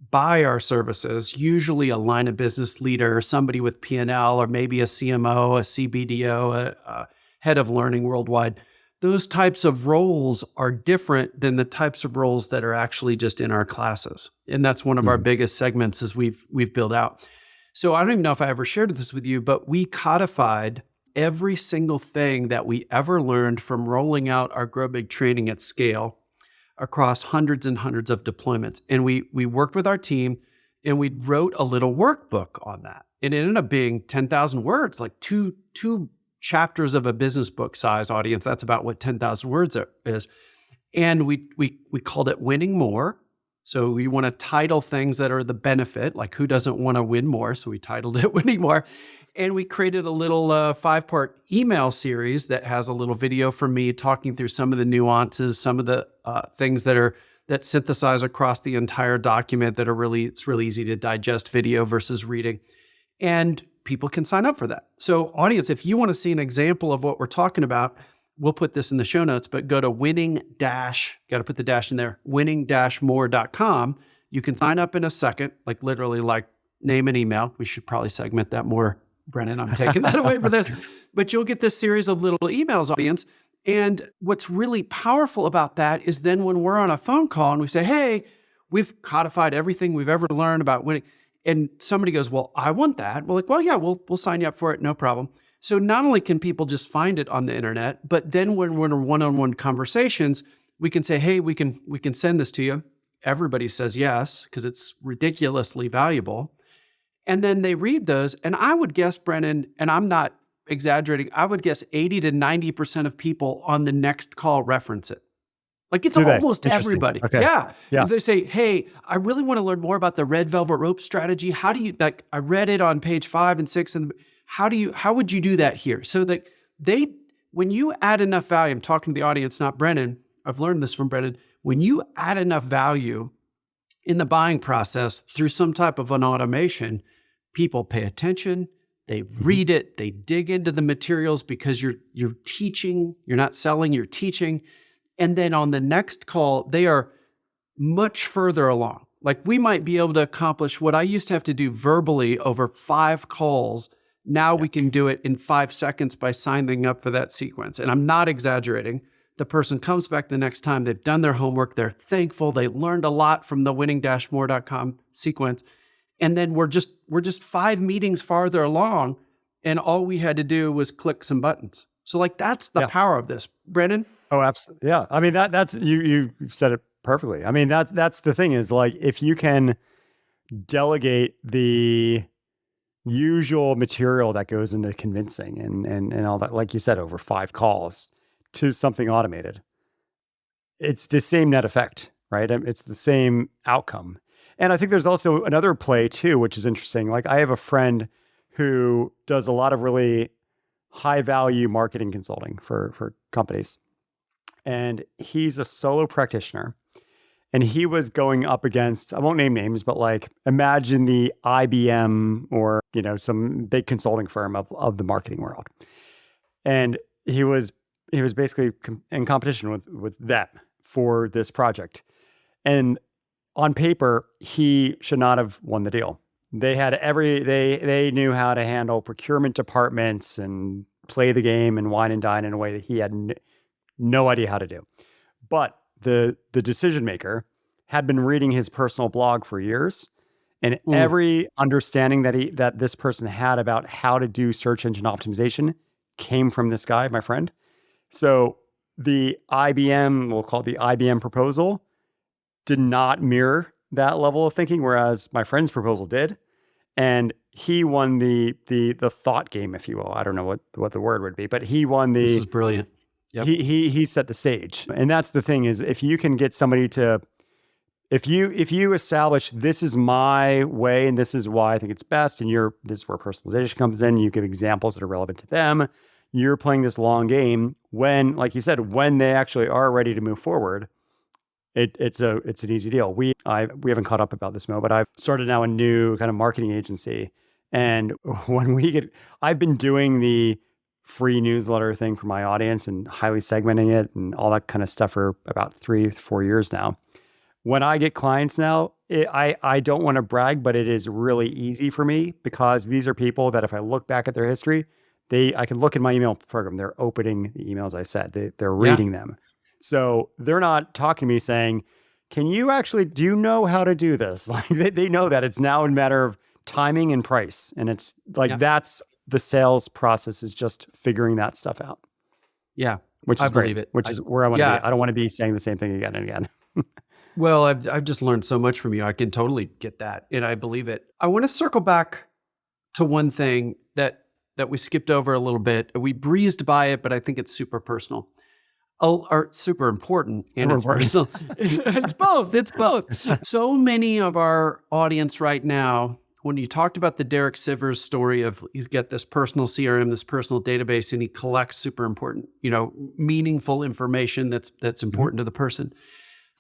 buy our services, usually a line of business leader, somebody with P&L, or maybe a CMO, a CBDO, a head of learning worldwide. Those types of roles are different than the types of roles that are actually just in our classes. And that's one of our biggest segments as we've built out. So I don't even know if I ever shared this with you, but we codified every single thing that we ever learned from rolling out our GrowBIG training at scale across hundreds and hundreds of deployments. And we worked with our team and we wrote a little workbook on that. And it ended up being 10,000 words, like two chapters of a business book size. Audience. That's about what 10,000 words is. And we called it Winning More. So we want to title things that are the benefit, like who doesn't want to win more? So we titled it Winning More. And we created a little 5-part email series that has a little video from me talking through some of the nuances, some of the things that are that synthesize across the entire document that it's really easy to digest video versus reading. And people can sign up for that. So audience, if you want to see an example of what we're talking about, we'll put this in the show notes, but go to got to put the dash in there, winning-more.com. You can sign up in a second, like literally like name and email. We should probably segment that more, Brennan. I'm taking that away for this. But you'll get this series of little emails, audience. And what's really powerful about that is then when we're on a phone call and we say, hey, we've codified everything we've ever learned about winning. And somebody goes, well, I want that. We're like, well, yeah, we'll sign you up for it. No problem. So not only can people just find it on the internet, but then when we're in one-on-one conversations, we can say, hey, we can send this to you. Everybody says yes, because it's ridiculously valuable. And then they read those. And I would guess, Brennan, and I'm not exaggerating, I would guess 80 to 90% of people on the next call reference it. Like it's almost everybody. Okay. Yeah. Yeah. They say, hey, I really want to learn more about the red velvet rope strategy. How do you, like, I read it on page 5 and 6, and how would you do that here? So that when you add enough value, I'm talking to the audience, not Brennan. I've learned this from Brennan. When you add enough value in the buying process through some type of an automation, people pay attention, they read it, they dig into the materials because you're teaching, you're not selling, you're teaching. And then on the next call, they are much further along. Like we might be able to accomplish what I used to have to do verbally over 5 calls. Now we can do it in 5 seconds by signing up for that sequence. And I'm not exaggerating. The person comes back the next time, they've done their homework, they're thankful, they learned a lot from the winning-more.com sequence. And then we're just 5 meetings farther along, and all we had to do was click some buttons. So like that's the power of this. Brennan? Oh, absolutely. Yeah. I mean, that's you said it perfectly. I mean, that's the thing is like if you can delegate the usual material that goes into convincing and all that, like you said, over 5 calls to something automated, it's the same net effect, right? It's the same outcome. And I think there's also another play too, which is interesting. Like I have a friend who does a lot of really high value marketing consulting for companies. And he's a solo practitioner. And he was going up against, I won't name names, but like imagine the IBM or, some big consulting firm of the marketing world. And he was basically in competition with them for this project. And on paper, he should not have won the deal. They had they knew how to handle procurement departments and play the game and wine and dine in a way that he had no idea how to do. But the decision maker had been reading his personal blog for years, and every understanding that this person had about how to do search engine optimization came from this guy, my friend. So the IBM, we'll call it the IBM proposal, did not mirror that level of thinking, whereas my friend's proposal did. And he won the thought game, if you will. I don't know what the word would be, but he won the... This is brilliant. Yep. He set the stage. And that's the thing is if you can get somebody to... If you establish this is my way and this is why I think it's best, and this is where personalization comes in, you give examples that are relevant to them, you're playing this long game when, like you said, when they actually are ready to move forward, it's an easy deal. We haven't caught up about this, Mo, but I've started now a new kind of marketing agency. And when I've been doing the free newsletter thing for my audience and highly segmenting it and all that kind of stuff for about 3-4 years now. When I get clients now, I don't want to brag, but it is really easy for me because these are people that if I look back at their history, I can look in my email program. They're opening the emails I said. They're reading them. So they're not talking to me saying, do you know how to do this? Like they know that it's now a matter of timing and price. And it's like, that's the sales process is just figuring that stuff out. Yeah. Which is great, believe it. which is where I want to be. I don't want to be saying the same thing again and again. Well, I've just learned so much from you. I can totally get that. And I believe it. I want to circle back to one thing that we skipped over a little bit. We breezed by it, but I think it's super personal. Or super important and it's personal. It's both. So many of our audience right now, when you talked about the Derek Sivers story of he's got this personal CRM, this personal database, and he collects super important, meaningful information that's important to the person.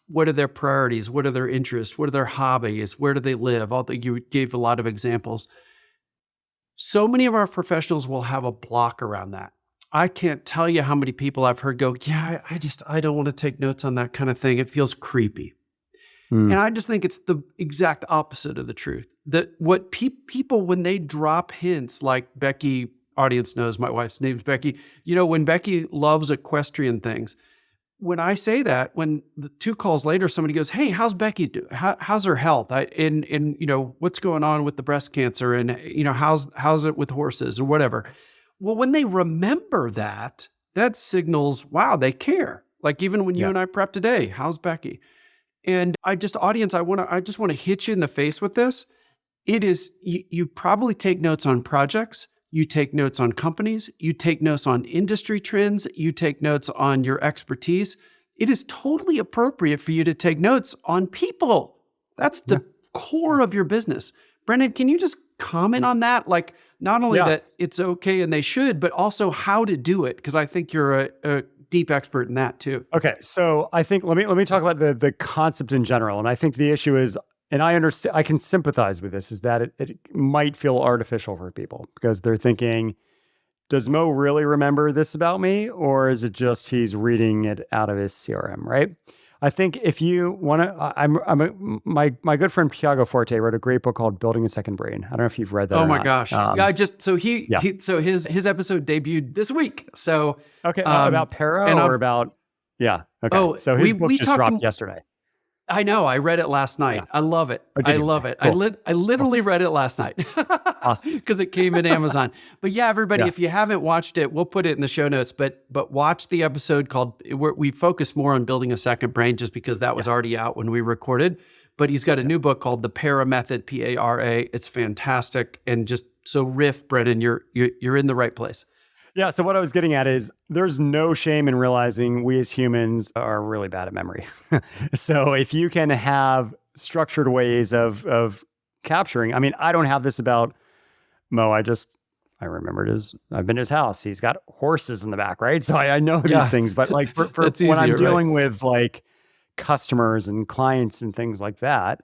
what are their priorities? What are their interests? What are their hobbies? Where do they live? You gave a lot of examples. So many of our professionals will have a block around that. I can't tell you how many people I've heard go, yeah, I don't want to take notes on that kind of thing. It feels creepy. Mm. And I just think it's the exact opposite of the truth. That what people, when they drop hints like Becky, audience knows my wife's name's Becky, when Becky loves equestrian things, when I say that, when the 2 calls later, somebody goes, "Hey, how's Becky doing? How's her health? What's going on with the breast cancer? And how's it with horses or whatever?" Well, when they remember that, that signals, wow, they care. Like even when you Yeah. and I prep today, how's Becky? And I just want to hit you in the face with this. It is, you probably take notes on projects, you take notes on companies, you take notes on industry trends, you take notes on your expertise. It is totally appropriate for you to take notes on people. That's the core of your business. Brennan, can you just comment on that? Like not only that it's okay and they should, but also how to do it. Because I think you're a deep expert in that too. Okay, so I think let me talk about the concept in general, and I think the issue is, and I understand, I can sympathize with this, is that it might feel artificial for people because they're thinking, does Mo really remember this about me, or is it just he's reading it out of his CRM, right? I think if you want to, my good friend Piago Forte wrote a great book called Building a Second Brain. I don't know if you've read that. Oh or my not. gosh! So his episode debuted this week. So okay, about para or about okay. Oh, so his book just dropped yesterday. I know. I read it last night. Yeah. I love it. Oh, did I you? love it. Cool. I literally read it last night. Awesome. Because it came in Amazon. But yeah, everybody, if you haven't watched it, we'll put it in the show notes. But watch the episode called, we focus more on building a second brain just because that was already out when we recorded. But he's got a new book called The Para Method, Para. It's fantastic. And just so riff, Brennan, you're in the right place. Yeah. So what I was getting at is there's no shame in realizing we as humans are really bad at memory. So if you can have structured ways of capturing, I mean, I don't have this about Mo. I remembered I've been to his house. He's got horses in the back, right? So I know these things, but like for when I'm dealing with like customers and clients and things like that,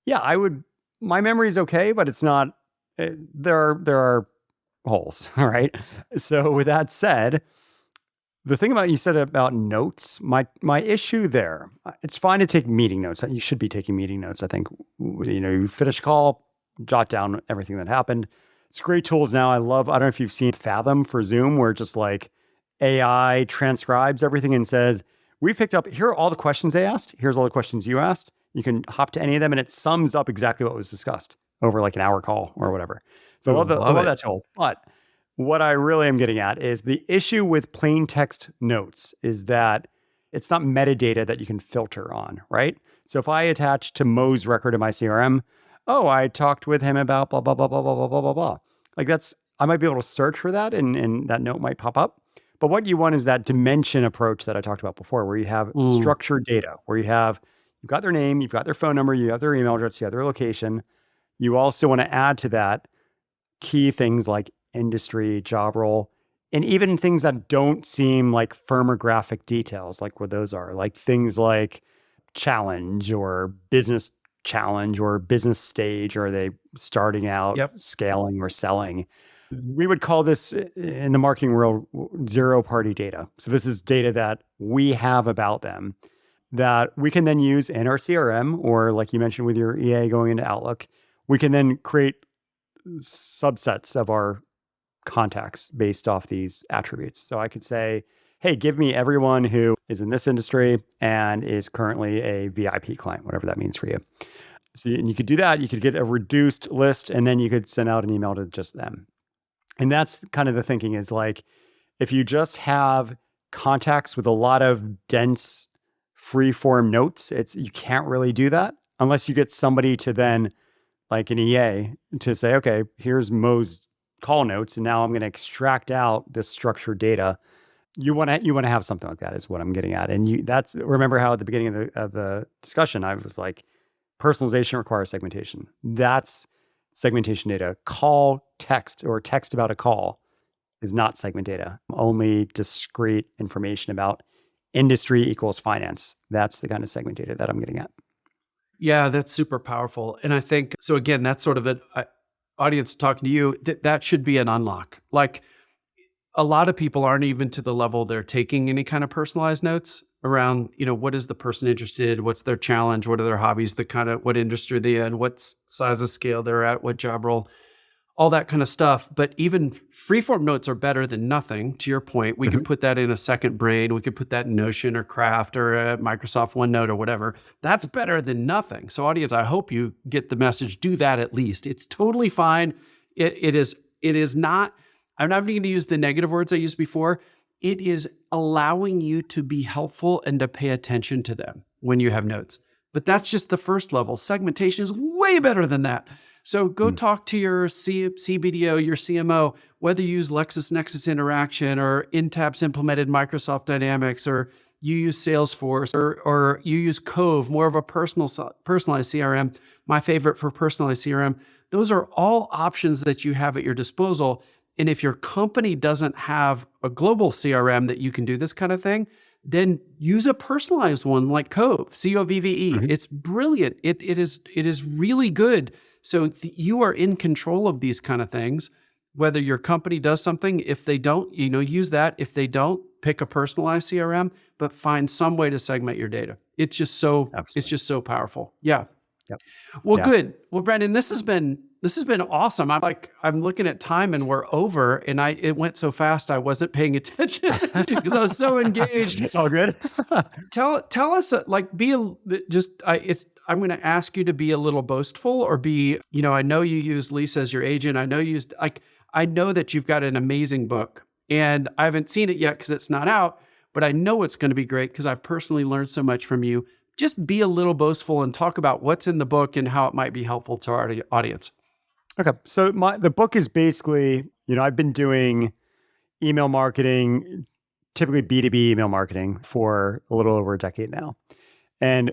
my memory is okay, but it's not, there are holes. All right. So with that said, the thing you said about notes, my issue there, it's fine to take meeting notes. You should be taking meeting notes. I think, you finish a call, jot down everything that happened. It's great tools now. I don't know if you've seen Fathom for Zoom, where just like AI transcribes everything and says, we picked up, here are all the questions they asked. Here's all the questions you asked. You can hop to any of them and it sums up exactly what was discussed over like an hour call or whatever. So I love that tool. But what I really am getting at is the issue with plain text notes is that it's not metadata that you can filter on, right? So if I attach to Mo's record in my CRM, I talked with him about blah, blah, blah, blah, blah, blah, blah, blah, blah. Like I might be able to search for that and that note might pop up. But what you want is that dimension approach that I talked about before, where you have structured data, where you've got their name, you've got their phone number, you have their email address, you have their location. You also want to add to that key things like industry, job role, and even things that don't seem like firmographic details, like what those are, like things like challenge or business challenge or business stage, or are they starting out, scaling or selling? We would call this in the marketing world zero party data. So this is data that we have about them that we can then use in our CRM, or like you mentioned with your EA going into Outlook, we can then create subsets of our contacts based off these attributes. So I could say, hey, give me everyone who is in this industry and is currently a VIP client, whatever that means for you. So you could do that. You could get a reduced list, and then you could send out an email to just them. And that's kind of the thinking, is like, if you just have contacts with a lot of dense free form notes, you can't really do that unless you get somebody to then, like an EA, to say, okay, here's Mo's call notes, and now I'm going to extract out this structured data. You want to have something like that, is what I'm getting at. And remember how at the beginning of the discussion I was like, personalization requires segmentation. That's segmentation data. Call text or text about a call is not segment data. Only discrete information about industry equals finance. That's the kind of segment data that I'm getting at. Yeah, that's super powerful. And I think, so again, that's sort of an audience talking to you, that should be an unlock. Like a lot of people aren't even to the level they're taking any kind of personalized notes around, what is the person interested? What's their challenge? What are their hobbies? The kind of what industry they're in, what size of scale they're at, what job role, all that kind of stuff. But even freeform notes are better than nothing. To your point, we could put that in a second brain. We could put that in Notion or Craft or Microsoft OneNote or whatever. That's better than nothing. So audience, I hope you get the message. Do that at least. It's totally fine. It is not, I'm not even going to use the negative words I used before. It is allowing you to be helpful and to pay attention to them when you have notes. But that's just the first level. Segmentation is way better than that. So go talk to your CBDO, your CMO, whether you use LexisNexis Interaction or Intapp's implemented Microsoft Dynamics, or you use Salesforce, or you use Cove, more of a personalized CRM, my favorite for personalized CRM. Those are all options that you have at your disposal. And if your company doesn't have a global CRM that you can do this kind of thing, then use a personalized one like Cove, COVVE. It's brilliant. It is really good. So you are in control of these kind of things. Whether your company does something, if they don't, use that. If they don't, pick a personalized CRM, but find some way to segment your data. It's just so powerful. Yeah. Yep. Well, good. Well, Brennan, this has been awesome. I'm looking at time and we're over, and it went so fast I wasn't paying attention because I was so engaged. It's all good. Tell us, I'm going to ask you to be a little boastful, or be, I know you used Lisa as your agent. I know that you've got an amazing book, and I haven't seen it yet because it's not out, but I know it's going to be great because I've personally learned so much from you. Just be a little boastful and talk about what's in the book and how it might be helpful to our audience. Okay. So the book is basically, I've been doing email marketing, typically B2B email marketing, for a little over a decade now. And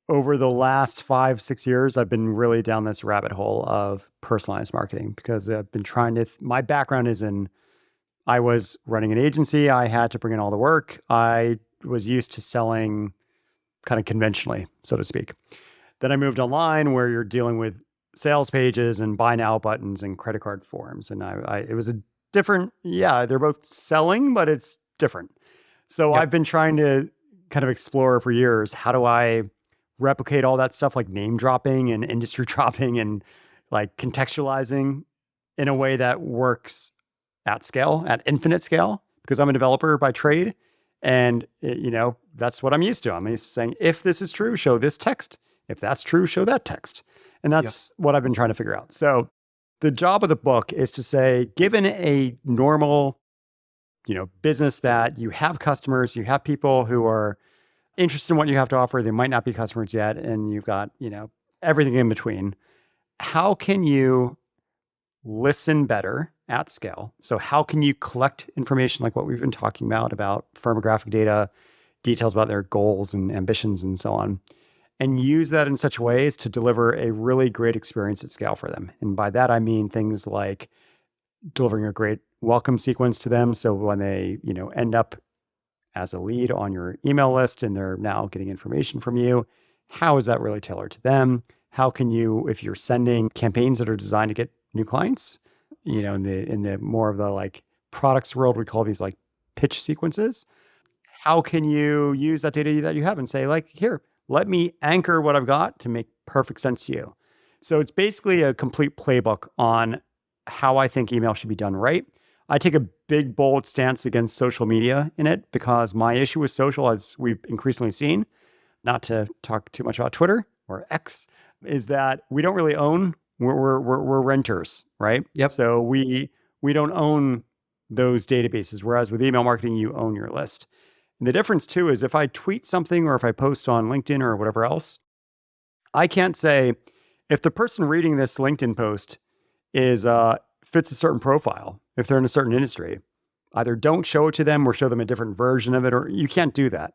over the last 5-6 years, I've been really down this rabbit hole of personalized marketing, because I've been my background is I was running an agency. I had to bring in all the work. I was used to selling kind of conventionally, so to speak. Then I moved online, where you're dealing with sales pages and buy now buttons and credit card forms. And it was a different, they're both selling, but it's different. So I've been trying to kind of explore for years, how do I replicate all that stuff, like name dropping and industry dropping and like contextualizing in a way that works at scale, at infinite scale, because I'm a developer by trade. And, that's what I'm used to. I'm used to saying, if this is true, show this text. If that's true, show that text. And that's what I've been trying to figure out. So the job of the book is to say, given a normal, business that you have customers, you have people who are interested in what you have to offer, they might not be customers yet, and you've got, everything in between. How can you listen better at scale? So how can you collect information like what we've been talking about firmographic data, details about their goals and ambitions and so on, and use that in such ways to deliver a really great experience at scale for them? And by that, I mean things like delivering a great welcome sequence to them. So when they, end up as a lead on your email list and they're now getting information from you, how is that really tailored to them? How can you, if you're sending campaigns that are designed to get new clients, in the more of the like products world, we call these like pitch sequences. How can you use that data that you have and say, like, here, let me anchor what I've got to make perfect sense to you? So it's basically a complete playbook on how I think email should be done right. I take a big, bold stance against social media in it, because my issue with social, as we've increasingly seen, not to talk too much about Twitter or X, is that we don't really own. We're renters, right? Yep. So we don't own those databases, whereas with email marketing, you own your list. And the difference too is, if I tweet something or if I post on LinkedIn or whatever else, I can't say, if the person reading this LinkedIn post fits a certain profile, if they're in a certain industry, either don't show it to them or show them a different version of it, or you can't do that.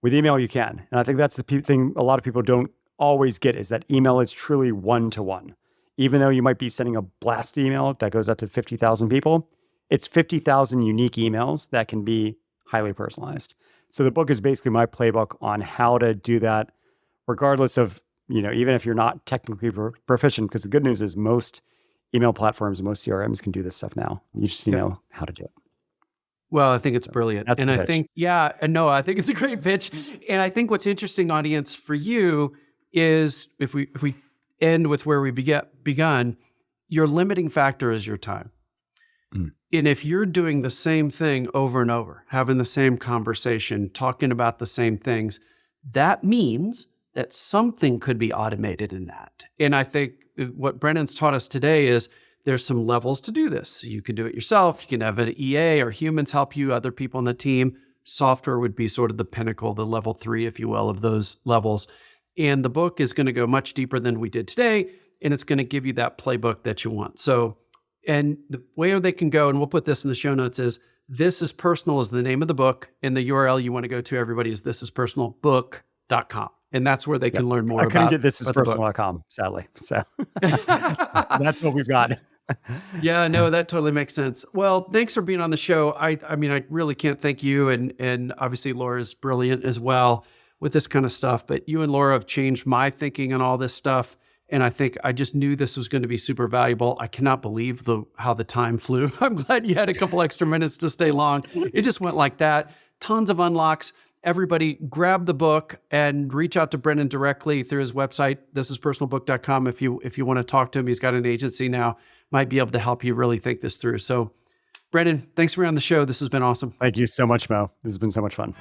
With email, you can. And I think that's the thing a lot of people don't always get, is that email is truly one-to-one. Even though you might be sending a blast email that goes out to 50,000 people, it's 50,000 unique emails that can be highly personalized. So the book is basically my playbook on how to do that, regardless of, even if you're not technically proficient, because the good news is most email platforms, most CRMs can do this stuff now. You just need to know how to do it. Well, I think it's brilliant. That's And the I pitch. think, I think it's a great pitch. And I think what's interesting, audience, for you is if we end with where we begun, your limiting factor is your time. And if you're doing the same thing over and over, having the same conversation, talking about the same things, that means that something could be automated in that. And I think what Brennan's taught us today is there's some levels to do this. You can do it yourself. You can have an EA or humans help you, other people on the team. Software would be sort of the pinnacle, the level 3, if you will, of those levels. And the book is going to go much deeper than we did today. And it's going to give you that playbook that you want. So, and the way they can go, and we'll put this in the show notes, is This Is Personal is the name of the book. And the URL you want to go to, everybody, is thisispersonalbook.com. And that's where they can learn more about. I couldn't get thisispersonal.com, sadly. So that's what we've got. Yeah, no, that totally makes sense. Well, thanks for being on the show. I mean, I really can't thank you. And obviously Laura's brilliant as well with this kind of stuff. But you and Laura have changed my thinking on all this stuff. And I think I just knew this was going to be super valuable. I cannot believe how the time flew. I'm glad you had a couple extra minutes to stay long. It just went like that. Tons of unlocks. Everybody grab the book and reach out to Brennan directly through his website, thisispersonalbook.com. If you want to talk to him, he's got an agency now, might be able to help you really think this through. So Brennan, thanks for being on the show. This has been awesome. Thank you so much, Mo. This has been so much fun.